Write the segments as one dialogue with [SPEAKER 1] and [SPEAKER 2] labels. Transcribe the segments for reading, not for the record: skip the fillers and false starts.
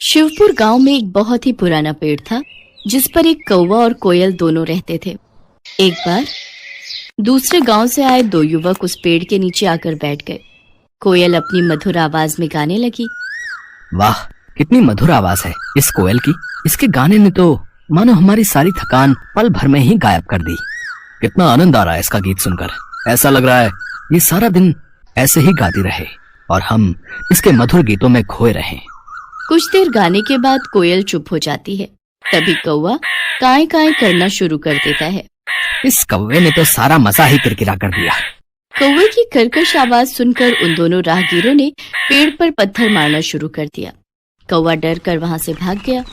[SPEAKER 1] शिवपुर गांव में एक बहुत ही पुराना पेड़ था जिस पर एक कौवा और कोयल दोनों रहते थे। एक बार दूसरे गांव से आए दो युवक उस पेड़ के नीचे आकर बैठ गए। कोयल अपनी मधुर आवाज में गाने लगी।
[SPEAKER 2] वाह, कितनी मधुर आवाज है इस कोयल की। इसके गाने ने तो मानो हमारी सारी थकान पल भर में ही गायब कर दी। कितना आनंद आ रहा है इसका गीत सुनकर। ऐसा लग रहा है ये सारा दिन ऐसे ही गाती रहे और हम इसके मधुर गीतों में खोए रहें।
[SPEAKER 1] कुछ देर गाने के बाद कोयल चुप हो जाती है। तभी कौवा काएं काएं करना शुरू कर देता है।
[SPEAKER 2] इस कौवे ने तो सारा मजा ही किरकिरा कर दिया।
[SPEAKER 1] कौवे की कर्कश आवाज सुनकर उन दोनों राहगीरों ने पेड़ पर पत्थर मारना शुरू कर दिया। कौवा डर कर वहां से भाग गया।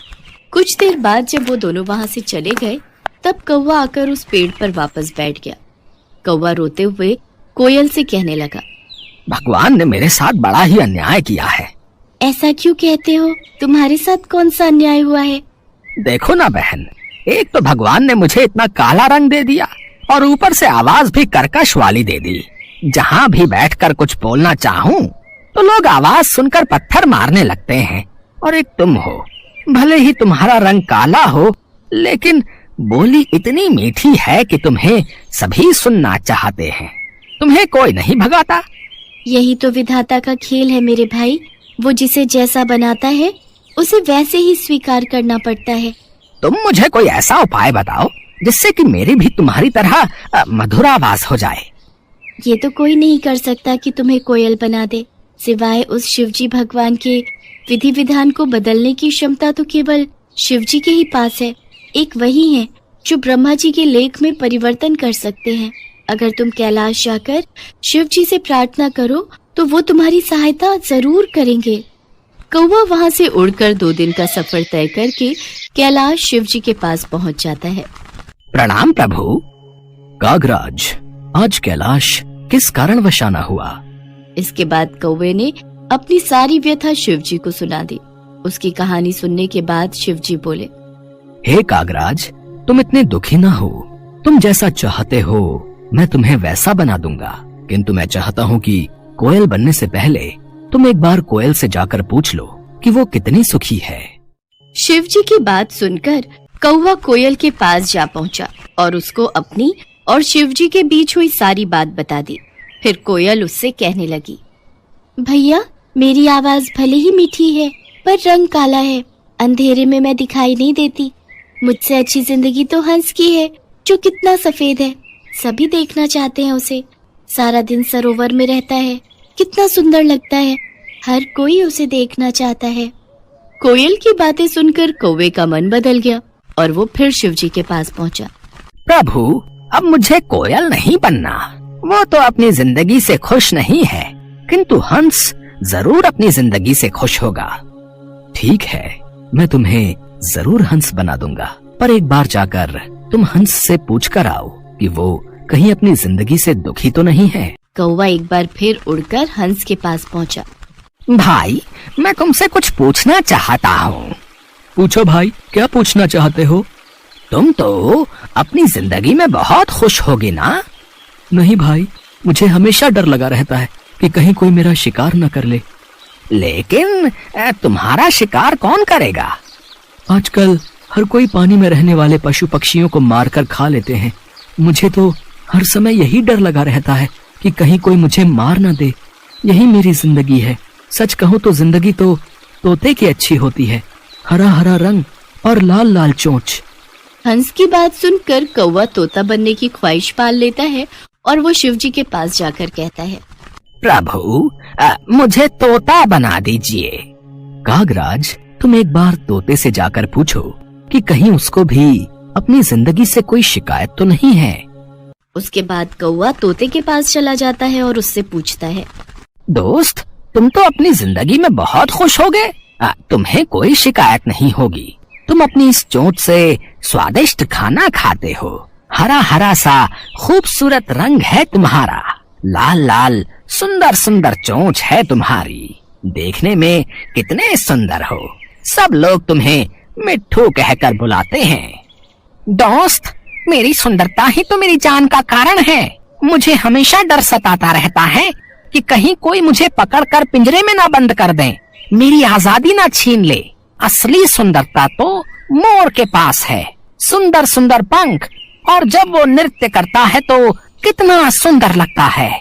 [SPEAKER 1] कुछ देर बाद जब वो दोनों वहां से चले गए तब कौवा आकर उस पेड़ पर वापस बैठ गया। कौवा रोते हुए कोयल से कहने लगा,
[SPEAKER 2] भगवान ने मेरे साथ बड़ा ही अन्याय किया है।
[SPEAKER 1] ऐसा क्यों कहते हो? तुम्हारे साथ कौन सा अन्याय हुआ है?
[SPEAKER 2] देखो ना बहन, एक तो भगवान ने मुझे इतना काला रंग दे दिया और ऊपर से आवाज भी कर्कश वाली दे दी। जहाँ भी बैठकर कुछ बोलना चाहूँ तो लोग आवाज सुनकर पत्थर मारने लगते हैं। और एक तुम हो, भले ही तुम्हारा रंग काला हो लेकिन बोली इतनी मीठी है कि तुम्हें सभी सुनना चाहते हैं। तुम्हें कोई नहीं भगाता।
[SPEAKER 1] यही तो विधाता का खेल है मेरे भाई। वो जिसे जैसा बनाता है उसे वैसे ही स्वीकार करना पड़ता है।
[SPEAKER 2] तुम मुझे कोई ऐसा उपाय बताओ जिससे कि मेरी भी तुम्हारी तरह मधुर आवाज हो जाए।
[SPEAKER 1] ये तो कोई नहीं कर सकता कि तुम्हें कोयल बना दे, सिवाय उस शिवजी भगवान के। विधि विधान को बदलने की क्षमता तो केवल शिवजी के ही पास है। एक वही है जो ब्रह्मा जी के लेख में परिवर्तन कर सकते हैं। अगर तुम कैलाश जाकर शिवजी से प्रार्थना करो तो वो तुम्हारी सहायता जरूर करेंगे। कौवा वहां से उड़कर 2 दिन का सफर तय करके कैलाश शिवजी के पास पहुंच जाता है।
[SPEAKER 2] प्रणाम प्रभु। कागराज, आज कैलाश किस कारणवश आना हुआ?
[SPEAKER 1] इसके बाद कौवे ने अपनी सारी व्यथा शिवजी को सुना दी। उसकी कहानी सुनने के बाद शिवजी बोले,
[SPEAKER 2] हे कागराज, तुम इतने दुखी ना हो। तुम जैसा चाहते हो मैं तुम्हें वैसा बना दूंगा, किंतु मैं चाहता हूँ कि कोयल बनने से पहले तुम एक बार कोयल से जाकर पूछ लो कि वो कितनी सुखी है।
[SPEAKER 1] शिवजी की बात सुनकर कौवा कोयल के पास जा पहुंचा और उसको अपनी और शिवजी के बीच हुई सारी बात बता दी। फिर कोयल उससे कहने लगी, भैया, मेरी आवाज भले ही मीठी है पर रंग काला है। अंधेरे में मैं दिखाई नहीं देती। मुझसे अच्छी जिंदगी तो हंस की है जो कितना सफेद है। सभी देखना चाहते हैं उसे। सारा दिन सरोवर में रहता है, कितना सुंदर लगता है। हर कोई उसे देखना चाहता है। कोयल की बातें सुनकर कौवे का मन बदल गया और वो फिर शिवजी के पास पहुंचा।
[SPEAKER 2] प्रभु, अब मुझे कोयल नहीं बनना। वो तो अपनी जिंदगी से खुश नहीं है, किंतु हंस जरूर अपनी जिंदगी से खुश होगा। ठीक है, मैं तुम्हें जरूर हंस बना दूंगा, पर एक बार जाकर तुम हंस से पूछ कर आओ कि वो कहीं अपनी जिंदगी से दुखी तो नहीं है।
[SPEAKER 1] कौवा एक बार फिर उड़कर हंस के पास पहुंचा।
[SPEAKER 2] भाई, मैं तुमसे कुछ पूछना चाहता हूँ। पूछो भाई, क्या पूछना चाहते हो? तुम तो अपनी जिंदगी में बहुत खुश होगे ना? नहीं भाई, मुझे हमेशा डर लगा रहता है कि कहीं कोई मेरा शिकार न कर ले। लेकिन तुम्हारा शिकार कौन करेगा? आजकल हर कोई पानी में रहने वाले पशु पक्षियों को मारकर खा लेते हैं। मुझे तो हर समय यही डर लगा रहता है कि कहीं कोई मुझे मार न दे। यही मेरी जिंदगी है। सच कहूँ तो जिंदगी तो तोते की अच्छी होती है, हरा हरा रंग और लाल लाल चोंच।
[SPEAKER 1] हंस की बात सुनकर कौवा तोता बनने की ख्वाहिश पाल लेता है और वो शिवजी के पास जाकर कहता है,
[SPEAKER 2] प्रभु, मुझे तोता बना दीजिए। कागराज, तुम एक बार तोते से जाकर पूछो कि कहीं उसको भी अपनी जिंदगी से कोई शिकायत तो नहीं है।
[SPEAKER 1] उसके बाद कौवा तोते के पास चला जाता है और उससे पूछता है,
[SPEAKER 2] दोस्त, तुम तो अपनी जिंदगी में बहुत खुश होगे। तुम्हें कोई शिकायत नहीं होगी। तुम अपनी इस चोंच से स्वादिष्ट खाना खाते हो। हरा हरा सा खूबसूरत रंग है तुम्हारा। लाल लाल सुंदर सुंदर चोंच है तुम्हारी। देखने में कितने सुंदर हो। सब लोग तुम्हें मिट्ठू कहकर बुलाते हैं। दोस्त, मेरी सुंदरता ही तो मेरी जान का कारण है। मुझे हमेशा डर सताता रहता है कि कहीं कोई मुझे पकड़कर पिंजरे में ना बंद कर दे, मेरी आजादी ना छीन ले। असली सुंदरता तो मोर के पास है। सुंदर सुंदर पंख, और जब वो नृत्य करता है तो कितना सुंदर लगता है।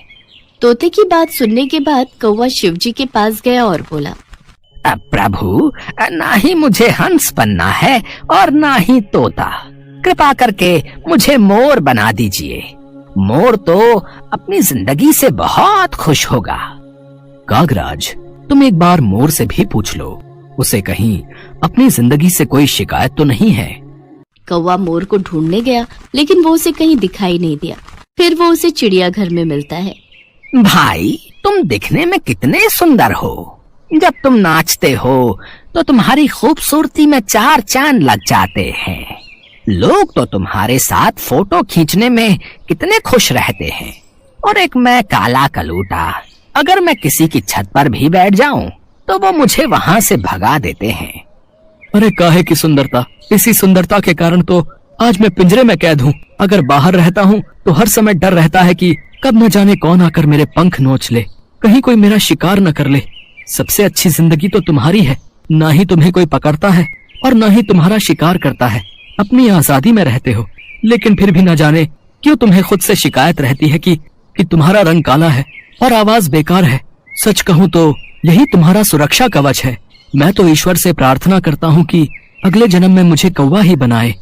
[SPEAKER 1] तोते की बात सुनने के बाद कौवा शिवजी के पास गया और बोला,
[SPEAKER 2] प्रभु, ना ही मुझे हंस बनना है और ना ही तोता। कृपा करके मुझे मोर बना दीजिए। मोर तो अपनी जिंदगी से बहुत खुश होगा। कागराज, तुम एक बार मोर से भी पूछ लो, उसे कहीं अपनी जिंदगी से कोई शिकायत तो नहीं है।
[SPEAKER 1] कौवा मोर को ढूंढने गया, लेकिन वो उसे कहीं दिखाई नहीं दिया। फिर वो उसे चिड़ियाघर में मिलता है।
[SPEAKER 2] भाई, तुम दिखने में कितने सुंदर हो। जब तुम नाचते हो तो तुम्हारी खूबसूरती में चार चांद लग जाते हैं। लोग तो तुम्हारे साथ फोटो खींचने में कितने खुश रहते हैं। और एक मैं काला कलूटा, अगर मैं किसी की छत पर भी बैठ जाऊं तो वो मुझे वहां से भगा देते हैं। अरे काहे की सुंदरता, इसी सुंदरता के कारण तो आज मैं पिंजरे में कैद हूँ। अगर बाहर रहता हूँ तो हर समय डर रहता है कि कब न जाने कौन आकर मेरे पंख नोच ले, कहीं कोई मेरा शिकार न कर ले। सबसे अच्छी जिंदगी तो तुम्हारी है। ना ही तुम्हें कोई पकड़ता है और ना ही तुम्हारा शिकार करता है। अपनी आजादी में रहते हो, लेकिन फिर भी न जाने क्यों तुम्हें खुद से शिकायत रहती है कि तुम्हारा रंग काला है और आवाज बेकार है। सच कहूँ तो यही तुम्हारा सुरक्षा कवच है। मैं तो ईश्वर से प्रार्थना करता हूँ कि अगले जन्म में मुझे कौवा ही बनाए।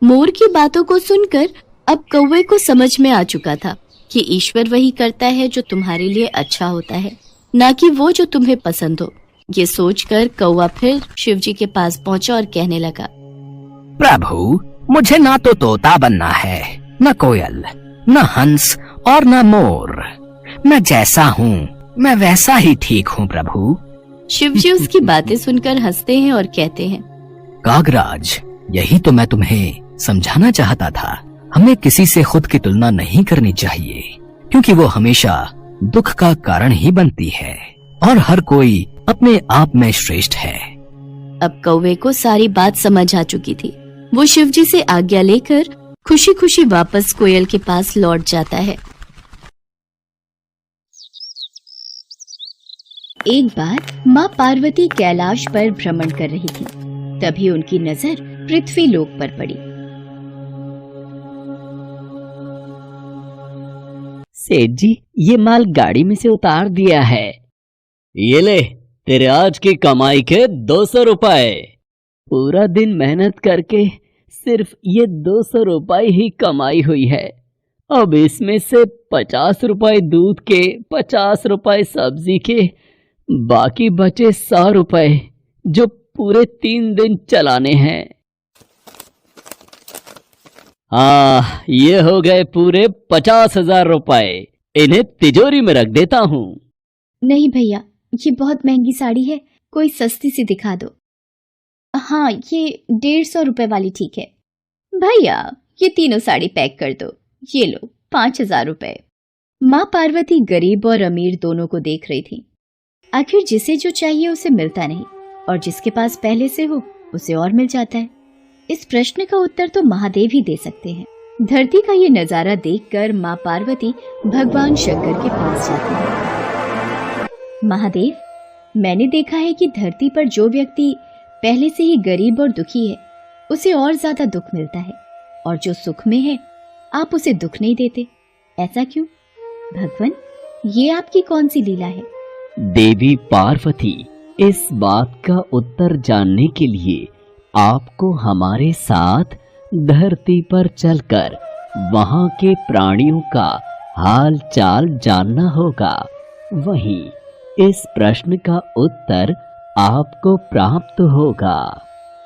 [SPEAKER 1] मोर की बातों को सुनकर अब कौवे को समझ में आ चुका था कि ईश्वर वही करता है जो तुम्हारे लिए अच्छा होता है, ना कि वो जो तुम्हें पसंद हो। ये सोचकर कौवा फिर शिवजी के पास पहुंचा और कहने लगा,
[SPEAKER 2] प्रभु, मुझे ना तो तोता बनना है, न कोयल, न हंस और न मोर। मैं जैसा हूँ मैं वैसा ही ठीक हूँ प्रभु।
[SPEAKER 1] शिवजी उसकी बातें सुनकर हंसते हैं और कहते हैं,
[SPEAKER 2] कागराज, यही तो मैं तुम्हें समझाना चाहता था। हमें किसी से खुद की तुलना नहीं करनी चाहिए, क्योंकि वो हमेशा दुख का कारण ही बनती है और हर कोई अपने आप में श्रेष्ठ है।
[SPEAKER 1] अब कौवे को सारी बात समझ आ चुकी थी। वो शिवजी से आज्ञा लेकर खुशी खुशी वापस कोयल के पास लौट जाता है। एक बार माँ पार्वती कैलाश पर भ्रमण कर रही थी। तभी उनकी नजर पृथ्वी लोक पर पड़ी।
[SPEAKER 3] सेठ जी, ये माल गाड़ी में से उतार दिया है। ये ले, तेरे आज की कमाई के 200 रुपए। पूरा दिन मेहनत करके सिर्फ ये 200 रुपए ही कमाई हुई है। अब इसमें से 50 रुपए दूध के, 50 रुपए सब्जी के, बाकी बचे 100 रुपए जो पूरे 3 दिन चलाने हैं। हाँ, ये हो गए पूरे 50,000 रुपए। इन्हें तिजोरी में रख देता हूँ।
[SPEAKER 1] नहीं भैया, ये बहुत महंगी साड़ी है, कोई सस्ती सी दिखा दो। हाँ, ये 150 रुपए वाली ठीक है। भैया, ये तीनों साड़ी पैक कर दो। ये लो 5,000 रुपए। माँ पार्वती गरीब और अमीर दोनों को देख रही थी। आखिर जिसे जो चाहिए उसे मिलता नहीं, और जिसके पास पहले से हो उसे और मिल जाता है। इस प्रश्न का उत्तर तो महादेव ही दे सकते हैं। धरती का ये नजारा देखकर माँ पार्वती भगवान शंकर के पास जाती है। महादेव, मैंने देखा है कि धरती पर जो व्यक्ति पहले से ही गरीब और दुखी है उसे और ज्यादा दुख मिलता है, और जो सुख में है आप उसे दुख नहीं देते। ऐसा क्यों? भगवान, ये आपकी कौन सी लीला है?
[SPEAKER 3] देवी पार्वती, इस बात का उत्तर जानने के लिए आपको हमारे साथ धरती पर चलकर वहां के प्राणियों का हाल चाल जानना होगा। वहीं इस प्रश्न का उत्तर आपको प्राप्त होगा।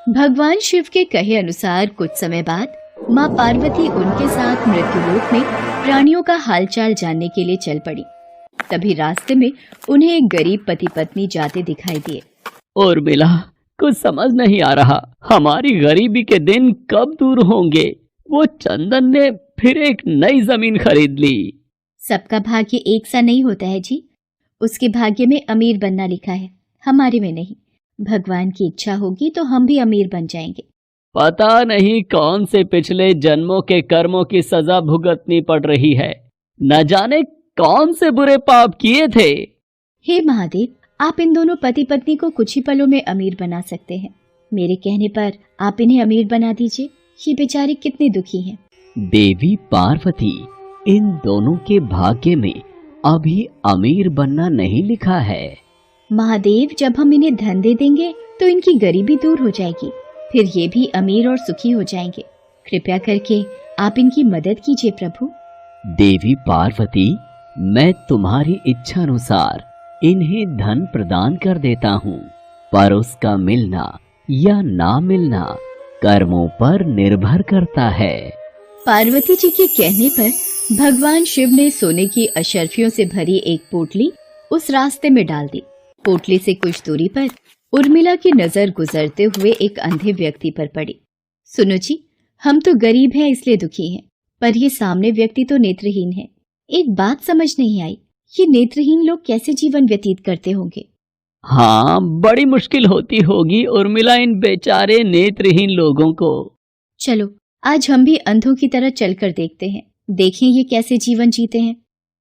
[SPEAKER 1] भगवान शिव के कहे अनुसार कुछ समय बाद माँ पार्वती उनके साथ मृत्युलोक में प्राणियों का हालचाल जानने के लिए चल पड़ी। तभी रास्ते में उन्हें एक गरीब पति पत्नी जाते दिखाई दिए।
[SPEAKER 3] और मिला, कुछ समझ नहीं आ रहा, हमारी गरीबी के दिन कब दूर होंगे। वो चंदन ने फिर एक नई जमीन खरीद ली।
[SPEAKER 1] सबका भाग्य एक सा नहीं होता है जी। उसके भाग्य में अमीर बनना लिखा है, हमारे में नहीं। भगवान की इच्छा होगी तो हम भी अमीर बन जाएंगे।
[SPEAKER 3] पता नहीं कौन से पिछले जन्मों के कर्मों की सजा भुगतनी पड़ रही है। न जाने कौन से बुरे पाप किए थे।
[SPEAKER 1] हे महादेव, आप इन दोनों पति पत्नी को कुछ ही पलों में अमीर बना सकते हैं। मेरे कहने पर आप इन्हें अमीर बना दीजिए। ये बेचारे कितने दुखी हैं।
[SPEAKER 3] देवी पार्वती, इन दोनों के भाग्य में अभी अमीर बनना नहीं लिखा है।
[SPEAKER 1] महादेव, जब हम इन्हें धन दे देंगे तो इनकी गरीबी दूर हो जाएगी, फिर ये भी अमीर और सुखी हो जाएंगे। कृपया करके आप इनकी मदद कीजिए प्रभु।
[SPEAKER 3] देवी पार्वती, मैं तुम्हारी इच्छा अनुसार इन्हें धन प्रदान कर देता हूँ, पर उसका मिलना या ना मिलना कर्मों पर निर्भर करता है।
[SPEAKER 1] पार्वती जी के कहने पर भगवान शिव ने सोने की अशर्फियों से भरी एक पोटली उस रास्ते में डाल दी। पोटली से कुछ दूरी पर उर्मिला की नजर गुजरते हुए एक अंधे व्यक्ति पर पड़ी। सुनो जी, हम तो गरीब हैं इसलिए दुखी हैं, पर ये सामने व्यक्ति तो नेत्रहीन है। एक बात समझ नहीं आई, ये नेत्रहीन लोग कैसे जीवन व्यतीत करते होंगे?
[SPEAKER 3] हाँ, बड़ी मुश्किल होती होगी उर्मिला इन बेचारे नेत्रहीन लोगों को।
[SPEAKER 1] चलो आज हम भी अंधों की तरह चलकर देखते हैं, देखें ये कैसे जीवन जीते हैं।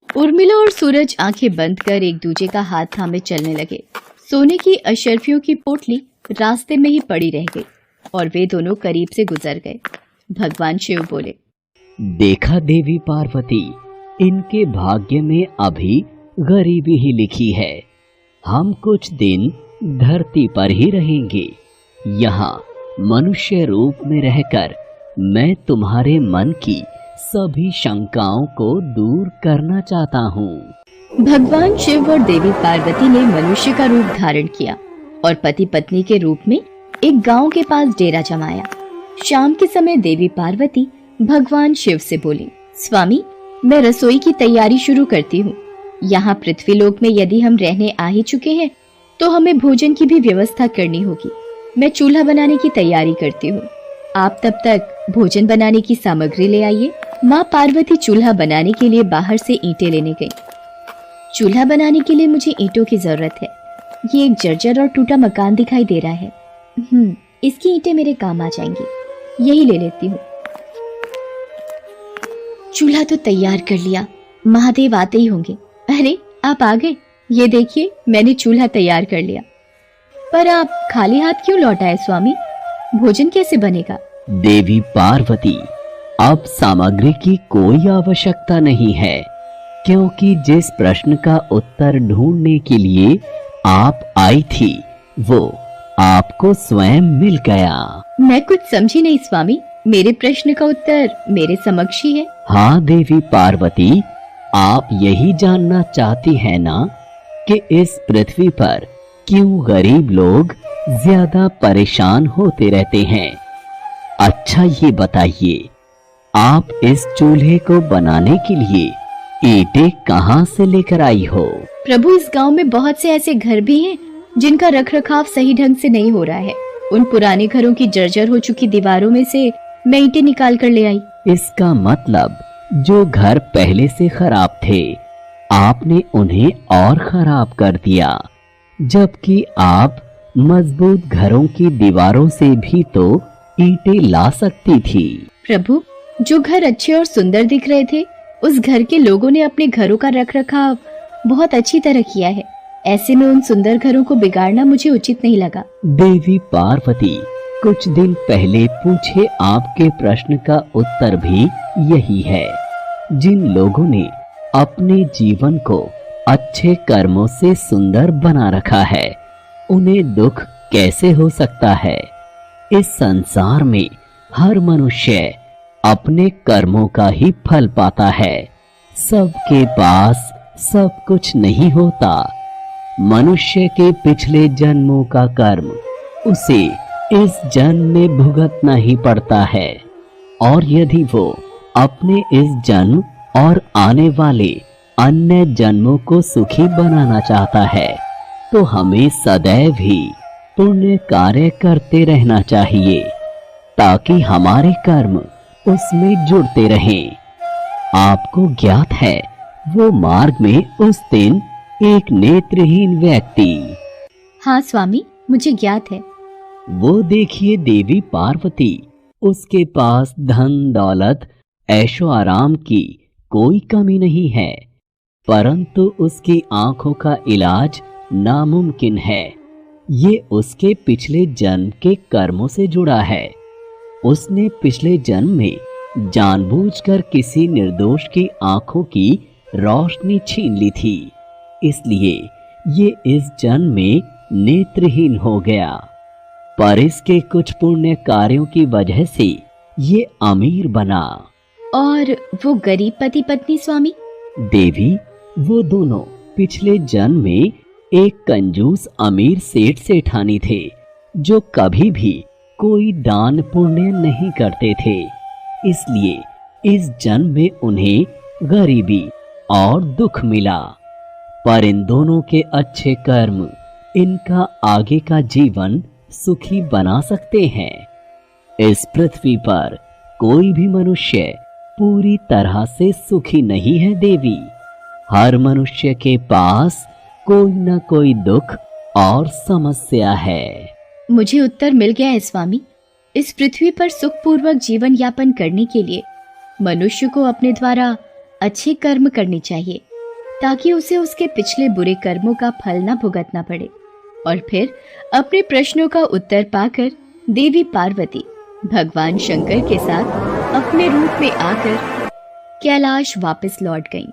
[SPEAKER 1] उर्मिला और सूरज आंखें बंद कर एक दूसरे का हाथ थामे चलने लगे। सोने की अशर्फियों की पोटली रास्ते में ही पड़ी रह गई और वे दोनों करीब से गुजर गए। भगवान शिव बोले,
[SPEAKER 3] देखा देवी पार्वती, इनके भाग्य में अभी गरीबी ही लिखी है। हम कुछ दिन धरती पर ही रहेंगे। यहाँ मनुष्य रूप में रहकर मैं तुम्हारे मन की सभी शंकाओं को दूर करना चाहता हूँ।
[SPEAKER 1] भगवान शिव और देवी पार्वती ने मनुष्य का रूप धारण किया और पति पत्नी के रूप में एक गांव के पास डेरा जमाया। शाम के समय देवी पार्वती भगवान शिव से बोली, स्वामी, मैं रसोई की तैयारी शुरू करती हूँ। यहाँ पृथ्वीलोक में यदि हम रहने आ ही चुके हैं तो हमें भोजन की भी व्यवस्था करनी होगी। मैं चूल्हा बनाने की तैयारी करती हूँ, आप तब तक भोजन बनाने की सामग्री ले आइए। माँ पार्वती चूल्हा बनाने के लिए बाहर से ईंटें लेने गई। चूल्हा बनाने के लिए मुझे ईंटों की जरूरत है। ये एक जर्जर और टूटा मकान दिखाई दे रहा है। इसकी ईंटें मेरे काम आ जाएंगी, यही ले लेती हूँ। चूल्हा तो तैयार कर लिया, महादेव आते ही होंगे। अरे आप आ गए, ये देखिए मैंने चूल्हा तैयार कर लिया। पर आप खाली हाथ क्यों लौट आए स्वामी? भोजन कैसे बनेगा?
[SPEAKER 3] देवी पार्वती, अब सामग्री की कोई आवश्यकता नहीं है, क्योंकि जिस प्रश्न का उत्तर ढूंढने के लिए आप आई थी वो आपको स्वयं मिल गया।
[SPEAKER 1] मैं कुछ समझी नहीं स्वामी, मेरे प्रश्न का उत्तर मेरे समक्ष ही है।
[SPEAKER 3] हाँ देवी पार्वती, आप यही जानना चाहती हैं ना कि इस पृथ्वी पर क्यों गरीब लोग ज्यादा परेशान होते रहते हैं। अच्छा ये बताइए, आप इस चूल्हे को बनाने के लिए ईंटें कहाँ से लेकर आई हो?
[SPEAKER 1] प्रभु, इस गांव में बहुत से ऐसे घर भी हैं जिनका रखरखाव सही ढंग से नहीं हो रहा है। उन पुराने घरों की जर्जर हो चुकी दीवारों में से मैं ईंटें निकाल कर ले आई।
[SPEAKER 3] इसका मतलब जो घर पहले से खराब थे आपने उन्हें और खराब कर दिया, जबकि आप मजबूत घरों की दीवारों से भी तो ईंटें ला सकती थी।
[SPEAKER 1] प्रभु, जो घर अच्छे और सुंदर दिख रहे थे उस घर के लोगों ने अपने घरों का रखरखाव बहुत अच्छी तरह किया है। ऐसे में उन सुंदर घरों को बिगाड़ना मुझे उचित नहीं लगा।
[SPEAKER 3] देवी पार्वती, कुछ दिन पहले पूछे आपके प्रश्न का उत्तर भी यही है। जिन लोगों ने अपने जीवन को अच्छे कर्मों से सुंदर बना रखा है उन्हें दुख कैसे हो सकता है? इस संसार में हर मनुष्य अपने कर्मों का ही फल पाता है। सबके पास सब कुछ नहीं होता। मनुष्य के पिछले जन्मों का कर्म उसे इस जन्म में भुगतना ही पड़ता है, और यदि वो अपने इस जन्म और आने वाले अन्य जन्मों को सुखी बनाना चाहता है तो हमें सदैव ही पुण्य कार्य करते रहना चाहिए ताकि हमारे कर्म उसमें जुड़ते रहें। आपको ज्ञात है वो मार्ग में उस दिन एक नेत्रहीन व्यक्ति।
[SPEAKER 1] हाँ स्वामी, मुझे ज्ञात है।
[SPEAKER 3] वो देखिए देवी पार्वती, उसके पास धन दौलत ऐशो आराम की कोई कमी नहीं है, परंतु उसकी आंखों का इलाज नामुमकिन है। ये उसके पिछले जन्म के कर्मों से जुड़ा है। उसने पिछले जन्म में जानबूझकर किसी निर्दोष की आंखों की रोशनी छीन ली थी, इसलिए ये इस जन्म में नेत्रहीन हो गया। पर इसके कुछ पुण्य कार्यों की वजह से ये अमीर बना।
[SPEAKER 1] और वो गरीब पति पत्नी स्वामी?
[SPEAKER 3] देवी, वो दोनों पिछले जन्म में एक कंजूस अमीर सेठ सेठानी थे, जो कभी भी कोई दान पुण्य नहीं करते थे। इसलिए इस जन्म में उन्हें गरीबी और दुख मिला। पर इन दोनों के अच्छे कर्म इनका आगे का जीवन सुखी बना सकते हैं। इस पृथ्वी पर कोई भी मनुष्य पूरी तरह से सुखी नहीं है देवी। हर मनुष्य के पास कोई न कोई दुख और समस्या है।
[SPEAKER 1] मुझे उत्तर मिल गया है स्वामी। इस पृथ्वी पर सुखपूर्वक जीवन यापन करने के लिए मनुष्य को अपने द्वारा अच्छे कर्म करने चाहिए, ताकि उसे उसके पिछले बुरे कर्मों का फल न भुगतना पड़े। और फिर अपने प्रश्नों का उत्तर पाकर देवी पार्वती भगवान शंकर के साथ अपने रूप में आकर कैलाश वापस लौट गईं।